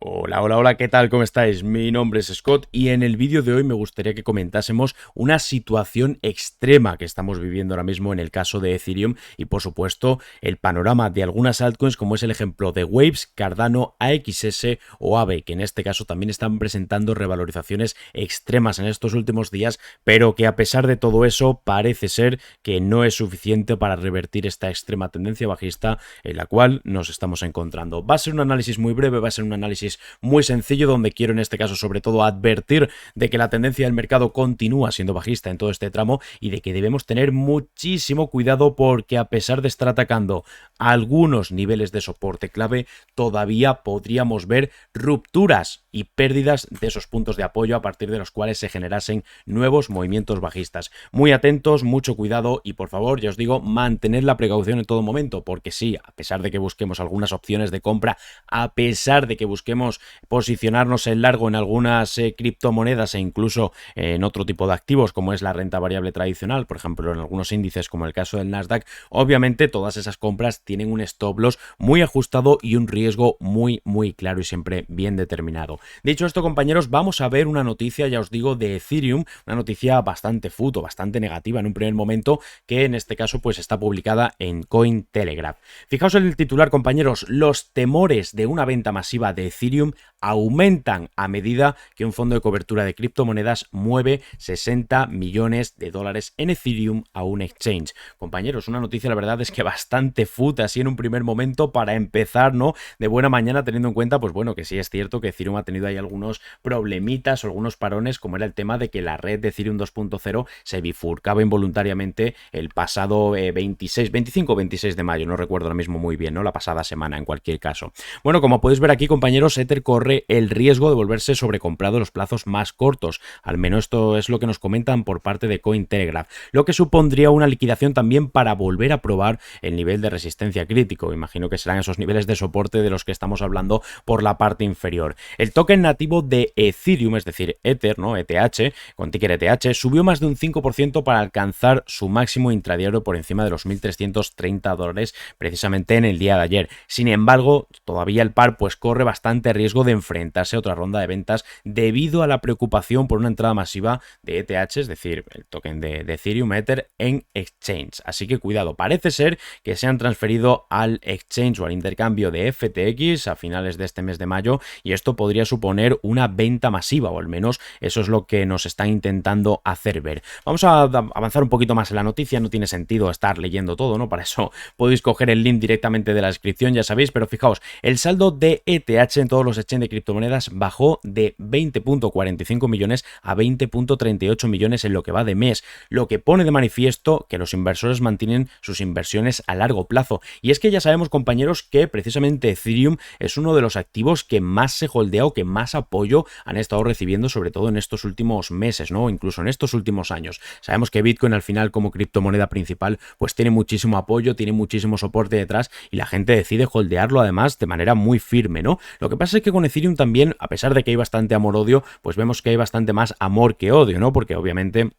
Hola, hola, hola, ¿qué tal? ¿Cómo estáis? Mi nombre es Scott y en el vídeo de hoy me gustaría que comentásemos una situación extrema que estamos viviendo ahora mismo en el caso de Ethereum y por supuesto el panorama de algunas altcoins como es el ejemplo de Waves, Cardano, AXS o Aave, que en este caso también están presentando revalorizaciones extremas en estos últimos días, pero que a pesar de todo eso parece ser que no es suficiente para revertir esta extrema tendencia bajista en la cual nos estamos encontrando. Va a ser un análisis muy breve, va a ser un análisis muy sencillo donde quiero en este caso sobre todo advertir de que la tendencia del mercado continúa siendo bajista en todo este tramo y de que debemos tener muchísimo cuidado porque a pesar de estar atacando algunos niveles de soporte clave, todavía podríamos ver rupturas y pérdidas de esos puntos de apoyo a partir de los cuales se generasen nuevos movimientos bajistas. Muy atentos, mucho cuidado y por favor, ya os digo, mantened la precaución en todo momento, porque sí, a pesar de que busquemos algunas opciones de compra, a pesar de que busquemos posicionarnos en largo en algunas criptomonedas e incluso en otro tipo de activos como es la renta variable tradicional, por ejemplo en algunos índices como el caso del Nasdaq, obviamente todas esas compras tienen un stop loss muy ajustado y un riesgo muy claro y siempre bien determinado. Dicho esto, compañeros, vamos a ver una noticia, ya os digo, de Ethereum, una noticia bastante futo, bastante negativa en un primer momento, que en este caso pues está publicada en Cointelegraph. Fijaos en el titular, compañeros, los temores de una venta masiva de Ethereum aumentan a medida que un fondo de cobertura de criptomonedas mueve 60 millones de dólares en Ethereum a un exchange. Compañeros, una noticia la verdad es que bastante futa así en un primer momento para empezar, ¿no? De buena mañana, teniendo en cuenta, pues bueno, que sí es cierto que Ethereum ha tenido ahí algunos problemitas o algunos parones, como era el tema de que la red de Ethereum 2.0 se bifurcaba involuntariamente el pasado 25 o 26 de mayo, no recuerdo ahora mismo muy bien, ¿no? La pasada semana en cualquier caso. Bueno, como podéis ver aquí, compañeros, Ether corre el riesgo de volverse sobrecomprado en los plazos más cortos. Al menos esto es lo que nos comentan por parte de Cointelegraph, lo que supondría una liquidación también para volver a probar el nivel de resistencia crítico. Imagino que serán esos niveles de soporte de los que estamos hablando por la parte inferior. El token nativo de Ethereum, es decir, Ether, ¿no? ETH, con ticker ETH, subió más de un 5% para alcanzar su máximo intradiario por encima de los $1.330 precisamente en el día de ayer. Sin embargo, todavía el par pues corre bastante riesgo de enfrentarse a otra ronda de ventas debido a la preocupación por una entrada masiva de ETH, es decir, el token de Ethereum Ether en exchange. Así que cuidado, parece ser que se han transferido al exchange o al intercambio de FTX a finales de este mes de mayo y esto podría suponer una venta masiva, o al menos eso es lo que nos están intentando hacer ver. Vamos a avanzar un poquito más en la noticia, no tiene sentido estar leyendo todo, ¿no? Para eso podéis coger el link directamente de la descripción, ya sabéis, pero fijaos, el saldo de ETH en todos los exchanges de criptomonedas bajó de 20.45 millones a 20.38 millones en lo que va de mes, lo que pone de manifiesto que los inversores mantienen sus inversiones a largo plazo. Y es que ya sabemos, compañeros, que precisamente Ethereum es uno de los activos que más se holdea o que más apoyo han estado recibiendo, sobre todo en estos últimos meses, ¿no? Incluso en estos últimos años. Sabemos que Bitcoin al final como criptomoneda principal pues tiene muchísimo apoyo, tiene muchísimo soporte detrás y la gente decide holdearlo además de manera muy firme, ¿no? Lo que pasa es que con Ethereum también, a pesar de que hay bastante amor-odio, pues vemos que hay bastante más amor que odio, ¿no? Porque obviamente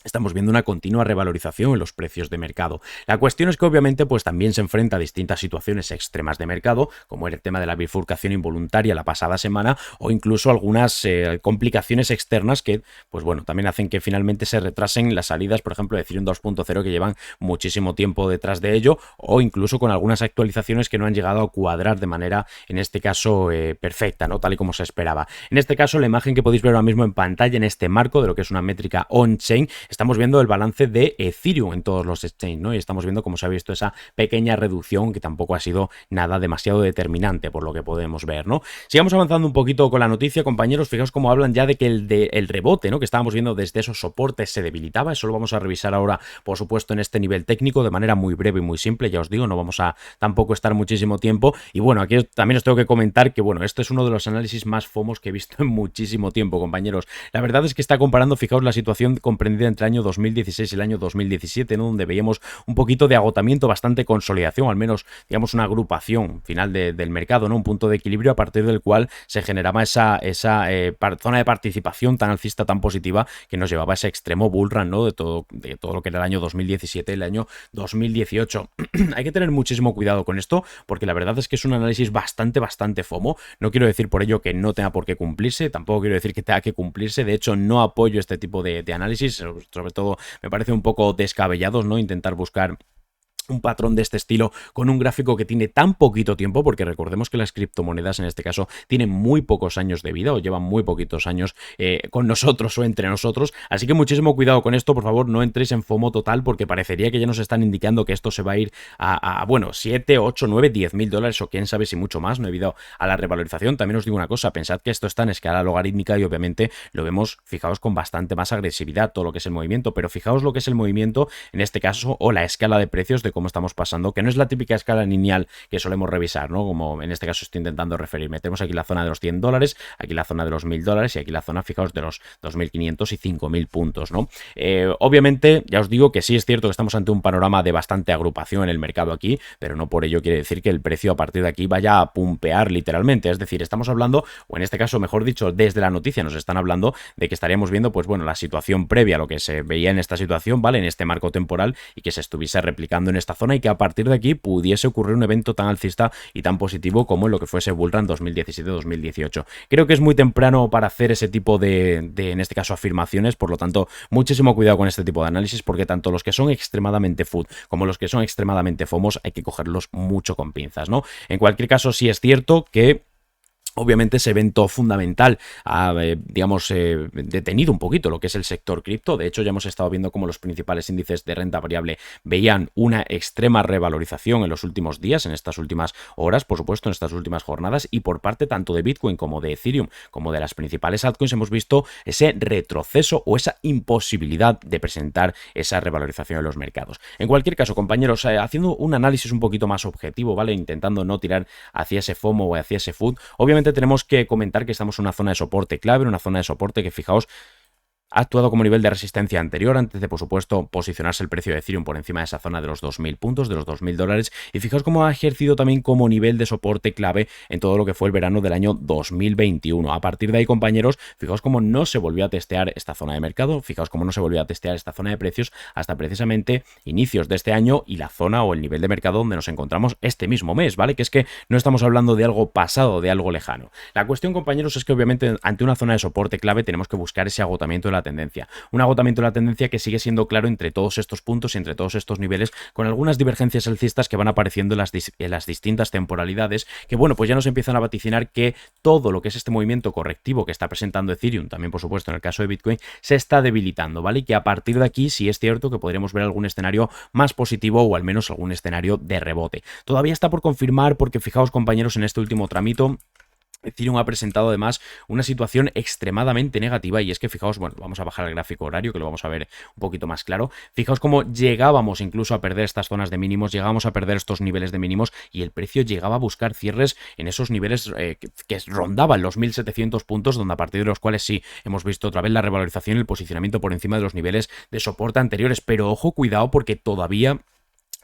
estamos viendo una continua revalorización en los precios de mercado. La cuestión es que obviamente pues también se enfrenta a distintas situaciones extremas de mercado, como era el tema de la bifurcación involuntaria la pasada semana, o incluso algunas complicaciones externas que, pues bueno, también hacen que finalmente se retrasen las salidas, por ejemplo, de Ethereum 2.0 que llevan muchísimo tiempo detrás de ello, o incluso con algunas actualizaciones que no han llegado a cuadrar de manera, en este caso, perfecta, ¿no? Tal y como se esperaba. En este caso, la imagen que podéis ver ahora mismo en pantalla, en este marco de lo que es una métrica on-chain, estamos viendo el balance de Ethereum en todos los exchanges, ¿no? Y estamos viendo cómo se ha visto esa pequeña reducción que tampoco ha sido nada demasiado determinante por lo que podemos ver, ¿no? Sigamos avanzando un poquito con la noticia, compañeros. Fijaos cómo hablan ya de que el rebote, ¿no? Que estábamos viendo desde esos soportes se debilitaba. Eso lo vamos a revisar ahora, por supuesto, en este nivel técnico de manera muy breve y muy simple. Ya os digo, no vamos a tampoco estar muchísimo tiempo. Y bueno, aquí también os tengo que comentar que, bueno, esto es uno de los análisis más fomos que he visto en muchísimo tiempo, compañeros. La verdad es que está comparando, fijaos, la situación comprendida entre el año 2016 y el año 2017, ¿no? Donde veíamos un poquito de agotamiento, bastante consolidación, al menos, digamos, una agrupación final del mercado, ¿no? Un punto de equilibrio a partir del cual se generaba esa zona de participación tan alcista, tan positiva, que nos llevaba a ese extremo bull run, ¿no? De todo lo que era el año 2017 y el año 2018. Hay que tener muchísimo cuidado con esto, porque la verdad es que es un análisis bastante FOMO. No quiero decir por ello que no tenga por qué cumplirse, tampoco quiero decir que tenga que cumplirse. De hecho, no apoyo este tipo de análisis, sobre todo me parece un poco descabellados, ¿no? Intentar buscar un patrón de este estilo con un gráfico que tiene tan poquito tiempo, porque recordemos que las criptomonedas en este caso tienen muy pocos años de vida o llevan muy poquitos años con nosotros o entre nosotros, así que muchísimo cuidado con esto, por favor, no entréis en FOMO total, porque parecería que ya nos están indicando que esto se va a ir bueno, 7, 8, 9, 10 mil dólares o quién sabe si mucho más, no debido a la revalorización. También os digo una cosa, pensad que esto está en escala logarítmica y obviamente lo vemos, fijaos, con bastante más agresividad todo lo que es el movimiento, pero fijaos lo que es el movimiento en este caso o la escala de precios de cómo estamos pasando, que no es la típica escala lineal que solemos revisar, ¿no? Como en este caso estoy intentando referirme. Tenemos aquí la zona de los 100 dólares, aquí la zona de los 1000 dólares y aquí la zona, fijaos, de los 2500 y 5000 puntos, ¿no? Obviamente, ya os digo que sí es cierto que estamos ante un panorama de bastante agrupación en el mercado aquí, pero no por ello quiere decir que el precio a partir de aquí vaya a pumpear literalmente. Es decir, estamos hablando, o en este caso, mejor dicho, desde la noticia nos están hablando de que estaríamos viendo, pues bueno, la situación previa a lo que se veía en esta situación, ¿vale? En este marco temporal y que se estuviese replicando en esta zona y que a partir de aquí pudiese ocurrir un evento tan alcista y tan positivo como en lo que fuese Bull Run 2017-2018. Creo que es muy temprano para hacer ese tipo en este caso, afirmaciones, por lo tanto, muchísimo cuidado con este tipo de análisis, porque tanto los que son extremadamente food como los que son extremadamente FOMOs hay que cogerlos mucho con pinzas, ¿no? En cualquier caso, sí es cierto que obviamente ese evento fundamental ha, digamos, detenido un poquito lo que es el sector cripto. De hecho, ya hemos estado viendo cómo los principales índices de renta variable veían una extrema revalorización en los últimos días, en estas últimas horas, por supuesto, en estas últimas jornadas, y por parte tanto de Bitcoin como de Ethereum, como de las principales altcoins, hemos visto ese retroceso o esa imposibilidad de presentar esa revalorización en los mercados. En cualquier caso, compañeros, haciendo un análisis un poquito más objetivo, ¿vale? Intentando no tirar hacia ese FOMO o hacia ese food, obviamente tenemos que comentar que estamos en una zona de soporte clave, una zona de soporte que, fijaos, ha actuado como nivel de resistencia anterior antes de, por supuesto, posicionarse el precio de Ethereum por encima de esa zona de los 2000 puntos, de los 2000 dólares. Y fijaos cómo ha ejercido también como nivel de soporte clave en todo lo que fue el verano del año 2021. A partir de ahí, compañeros, fijaos cómo no se volvió a testear esta zona de mercado, fijaos cómo no se volvió a testear esta zona de precios hasta precisamente inicios de este año y la zona o el nivel de mercado donde nos encontramos este mismo mes, ¿vale? Que es que no estamos hablando de algo pasado, de algo lejano. La cuestión, compañeros, es que obviamente ante una zona de soporte clave tenemos que buscar ese agotamiento de la tendencia. Un agotamiento de la tendencia que sigue siendo claro entre todos estos puntos y entre todos estos niveles, con algunas divergencias alcistas que van apareciendo en las distintas temporalidades, que bueno, pues ya nos empiezan a vaticinar que todo lo que es este movimiento correctivo que está presentando Ethereum, también por supuesto en el caso de Bitcoin, se está debilitando, ¿vale? Y que a partir de aquí sí es cierto que podríamos ver algún escenario más positivo o al menos algún escenario de rebote. Todavía está por confirmar porque fijaos, compañeros, en este último tramito Ethereum ha presentado además una situación extremadamente negativa, y es que fijaos, bueno, vamos a bajar el gráfico horario que lo vamos a ver un poquito más claro. Fijaos cómo llegábamos incluso a perder estas zonas de mínimos, llegábamos a perder estos niveles de mínimos y el precio llegaba a buscar cierres en esos niveles que rondaban los 1700 puntos, donde a partir de los cuales sí hemos visto otra vez la revalorización y el posicionamiento por encima de los niveles de soporte anteriores. Pero ojo, cuidado, porque todavía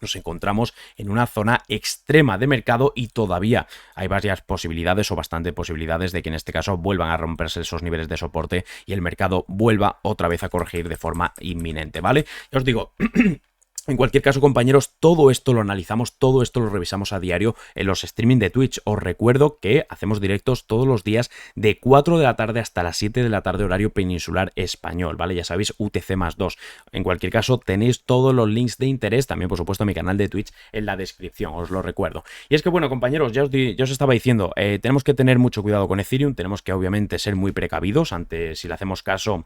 nos encontramos en una zona extrema de mercado y todavía hay varias posibilidades o bastante posibilidades de que en este caso vuelvan a romperse esos niveles de soporte y el mercado vuelva otra vez a corregir de forma inminente, ¿vale? Ya os digo... En cualquier caso, compañeros, todo esto lo analizamos, todo esto lo revisamos a diario en los streaming de Twitch. Os recuerdo que hacemos directos todos los días de 4 de la tarde hasta las 7 de la tarde horario peninsular español, ¿vale? Ya sabéis, UTC+2. En cualquier caso, tenéis todos los links de interés, también por supuesto mi canal de Twitch en la descripción, os lo recuerdo. Y es que bueno, compañeros, ya os estaba diciendo, tenemos que tener mucho cuidado con Ethereum, tenemos que obviamente ser muy precavidos ante si le hacemos caso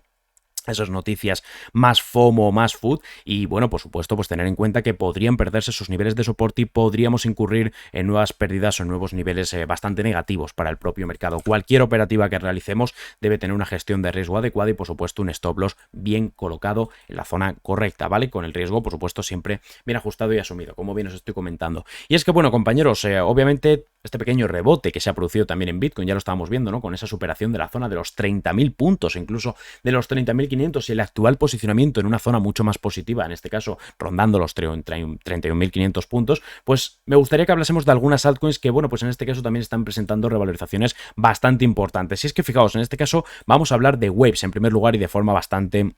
esas noticias más FOMO, más food, y bueno, por supuesto, pues tener en cuenta que podrían perderse sus niveles de soporte y podríamos incurrir en nuevas pérdidas o en nuevos niveles bastante negativos para el propio mercado. Cualquier operativa que realicemos debe tener una gestión de riesgo adecuada y por supuesto un stop loss bien colocado en la zona correcta, ¿vale? Con el riesgo, por supuesto, siempre bien ajustado y asumido, como bien os estoy comentando. Y es que bueno, compañeros, obviamente este pequeño rebote que se ha producido también en Bitcoin, ya lo estábamos viendo, ¿no? Con esa superación de la zona de los 30.000 puntos, incluso de los 30.500 y el actual posicionamiento en una zona mucho más positiva, en este caso rondando los 31.500 puntos, pues me gustaría que hablásemos de algunas altcoins que, bueno, pues en este caso también están presentando revalorizaciones bastante importantes. Si es que fijaos, en este caso vamos a hablar de Waves en primer lugar y de forma bastante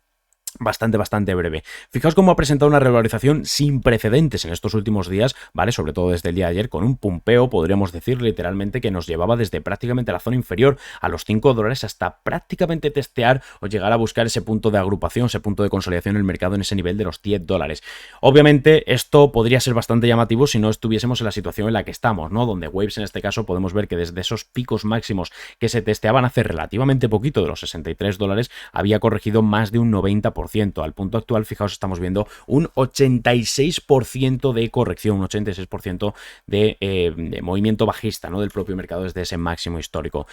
breve. Fijaos cómo ha presentado una revalorización sin precedentes en estos últimos días, ¿vale? Sobre todo desde el día de ayer, con un pumpeo, podríamos decir literalmente, que nos llevaba desde prácticamente la zona inferior a los $5 hasta prácticamente testear o llegar a buscar ese punto de agrupación, ese punto de consolidación en el mercado en ese nivel de los $10. Obviamente, esto podría ser bastante llamativo si no estuviésemos en la situación en la que estamos, ¿no? Donde Waves, en este caso, podemos ver que desde esos picos máximos que se testeaban hace relativamente poquito, de los $63, había corregido más de un 90%. Al punto actual, fijaos, estamos viendo un 86% de corrección, un 86% de movimiento bajista, ¿no? Del propio mercado desde ese máximo histórico.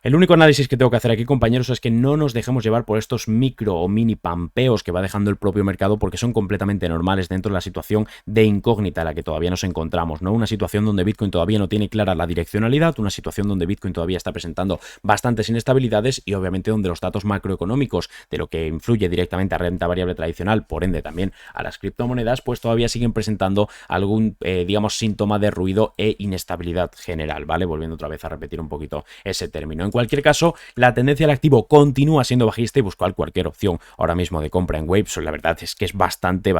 El único análisis que tengo que hacer aquí, compañeros, es que no nos dejemos llevar por estos micro o mini pampeos que va dejando el propio mercado, porque son completamente normales dentro de la situación de incógnita en la que todavía nos encontramos, ¿no? Una situación donde Bitcoin todavía no tiene clara la direccionalidad, una situación donde Bitcoin todavía está presentando bastantes inestabilidades y obviamente donde los datos macroeconómicos de lo que influye directamente a renta variable tradicional, por ende también a las criptomonedas, pues todavía siguen presentando algún, digamos, síntoma de ruido e inestabilidad general, ¿vale? Volviendo otra vez a repetir un poquito ese término. En cualquier caso, la tendencia del activo continúa siendo bajista y buscar cualquier opción ahora mismo de compra en Waves, la verdad es que es bastante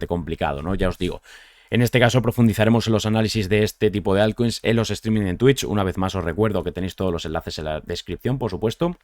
complicado, ¿no? Ya os digo. En este caso profundizaremos en los análisis de este tipo de altcoins en los streaming en Twitch. Una vez más os recuerdo que tenéis todos los enlaces en la descripción, por supuesto.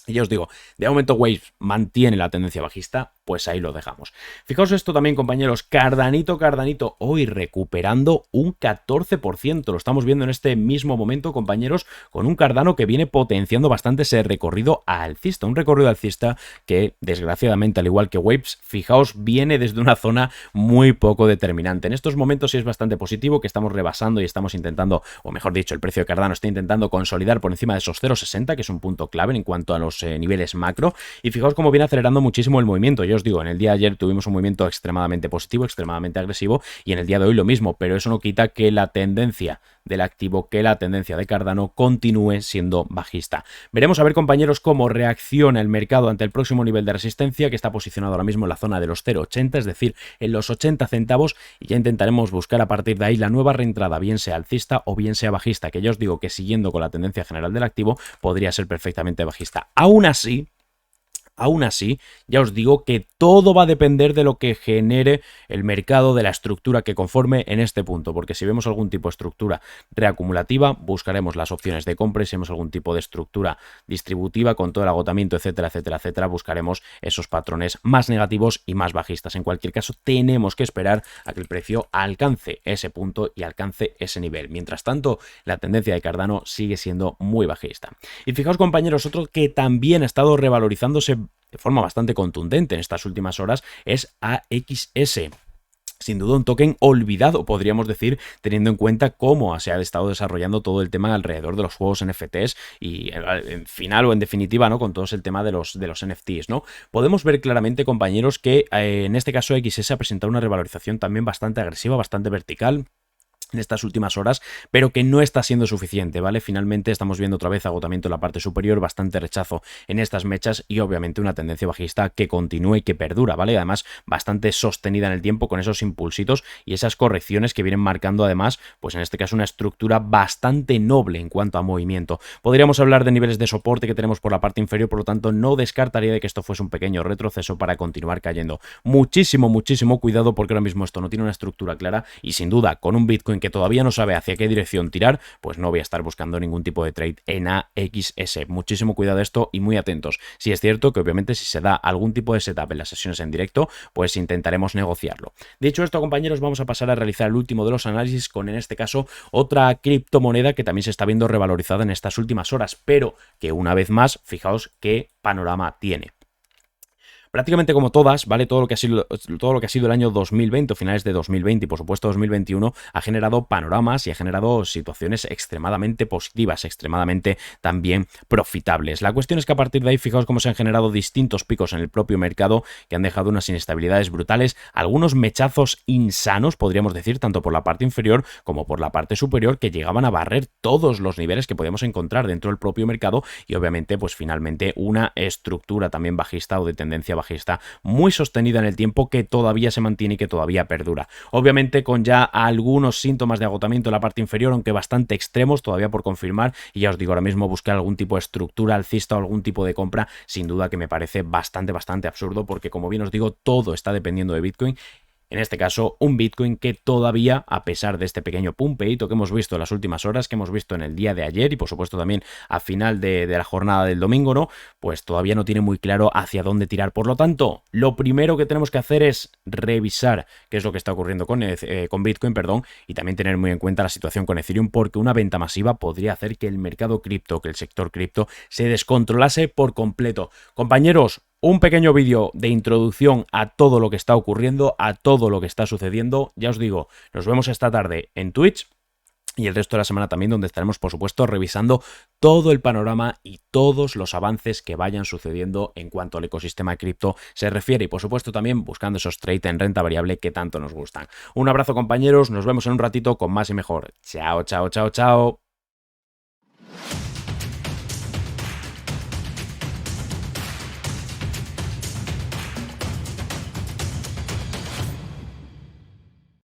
Y ya os digo, de momento Waves mantiene la tendencia bajista, pues ahí lo dejamos. Fijaos esto también, compañeros, Cardanito, hoy recuperando un 14%. Lo estamos viendo en este mismo momento, compañeros, con un Cardano que viene potenciando bastante ese recorrido alcista. Un recorrido alcista que, desgraciadamente, al igual que Waves, fijaos, viene desde una zona muy poco determinante. En estos momentos sí es bastante positivo que estamos rebasando y estamos intentando, o mejor dicho, el precio de Cardano está intentando consolidar por encima de esos 0,60, que es un punto clave en cuanto a los niveles macro, y fijaos cómo viene acelerando muchísimo el movimiento. Yo os digo, en el día de ayer tuvimos un movimiento extremadamente positivo, extremadamente agresivo, y en el día de hoy lo mismo, pero eso no quita que la tendencia del activo, que la tendencia de Cardano continúe siendo bajista. Veremos a ver, compañeros, cómo reacciona el mercado ante el próximo nivel de resistencia, que está posicionado ahora mismo en la zona de los 0,80, es decir, en los 80 centavos, y ya intentaremos buscar a partir de ahí la nueva reentrada, bien sea alcista o bien sea bajista, que yo os digo que siguiendo con la tendencia general del activo podría ser perfectamente bajista. Aún así, ya os digo que todo va a depender de lo que genere el mercado, de la estructura que conforme en este punto, porque si vemos algún tipo de estructura reacumulativa, buscaremos las opciones de compra, y si vemos algún tipo de estructura distributiva con todo el agotamiento, etcétera, etcétera, etcétera, buscaremos esos patrones más negativos y más bajistas. En cualquier caso, tenemos que esperar a que el precio alcance ese punto y alcance ese nivel. Mientras tanto, la tendencia de Cardano sigue siendo muy bajista. Y fijaos, compañeros, otro que también ha estado revalorizándose de forma bastante contundente en estas últimas horas es AXS. Sin duda un token olvidado, podríamos decir, teniendo en cuenta cómo se ha estado desarrollando todo el tema alrededor de los juegos NFTs y en final o en definitiva, ¿no? Con todo el tema de los NFTs, ¿no? Podemos ver claramente, compañeros, que en este caso AXS ha presentado una revalorización también bastante agresiva, bastante vertical en estas últimas horas, pero que no está siendo suficiente, ¿vale? Finalmente estamos viendo otra vez agotamiento en la parte superior, bastante rechazo en estas mechas y obviamente una tendencia bajista que continúa y que perdura, ¿vale? Además, bastante sostenida en el tiempo con esos impulsitos y esas correcciones que vienen marcando además, pues en este caso una estructura bastante noble en cuanto a movimiento. Podríamos hablar de niveles de soporte que tenemos por la parte inferior, por lo tanto no descartaría de que esto fuese un pequeño retroceso para continuar cayendo. Muchísimo cuidado, porque ahora mismo esto no tiene una estructura clara y sin duda con un Bitcoin que todavía no sabe hacia qué dirección tirar, pues no voy a estar buscando ningún tipo de trade en AXS. Muchísimo cuidado esto y muy atentos. Si es cierto que obviamente si se da algún tipo de setup en las sesiones en directo, pues intentaremos negociarlo. Dicho esto, compañeros, vamos a pasar a realizar el último de los análisis con, en este caso, otra criptomoneda que también se está viendo revalorizada en estas últimas horas, pero que una vez más, fijaos qué panorama tiene. prácticamente como todas, ¿vale? Todo lo que ha sido el año 2020 o finales de 2020 y por supuesto 2021 ha generado panoramas y ha generado situaciones extremadamente positivas, extremadamente también profitables. La cuestión es que a partir de ahí, fijaos cómo se han generado distintos picos en el propio mercado que han dejado unas inestabilidades brutales, algunos mechazos insanos, podríamos decir, tanto por la parte inferior como por la parte superior, que llegaban a barrer todos los niveles que podíamos encontrar dentro del propio mercado y obviamente pues finalmente una estructura también bajista o de tendencia bajista muy sostenida en el tiempo que todavía se mantiene y que todavía perdura. Obviamente con ya algunos síntomas de agotamiento en la parte inferior, aunque bastante extremos todavía por confirmar, y ya os digo, ahora mismo buscar algún tipo de estructura alcista o algún tipo de compra, sin duda que me parece bastante absurdo, porque como bien os digo, todo está dependiendo de Bitcoin. En este caso, un Bitcoin que todavía, a pesar de este pequeño pumpeito que hemos visto en las últimas horas, que hemos visto en el día de ayer y por supuesto también a final de la jornada del domingo, ¿no? Pues todavía no tiene muy claro hacia dónde tirar. Por lo tanto, lo primero que tenemos que hacer es revisar qué es lo que está ocurriendo con Bitcoin, perdón, y también tener muy en cuenta la situación con Ethereum, porque una venta masiva podría hacer que el mercado cripto, que el sector cripto, se descontrolase por completo. Compañeros, un pequeño vídeo de introducción a todo lo que está ocurriendo, a todo lo que está sucediendo. Ya os digo, nos vemos esta tarde en Twitch y el resto de la semana también, donde estaremos, por supuesto, revisando todo el panorama y todos los avances que vayan sucediendo en cuanto al ecosistema cripto se refiere. Y, por supuesto, también buscando esos trades en renta variable que tanto nos gustan. Un abrazo, compañeros. Nos vemos en un ratito con más y mejor. Chao, chao, chao, chao.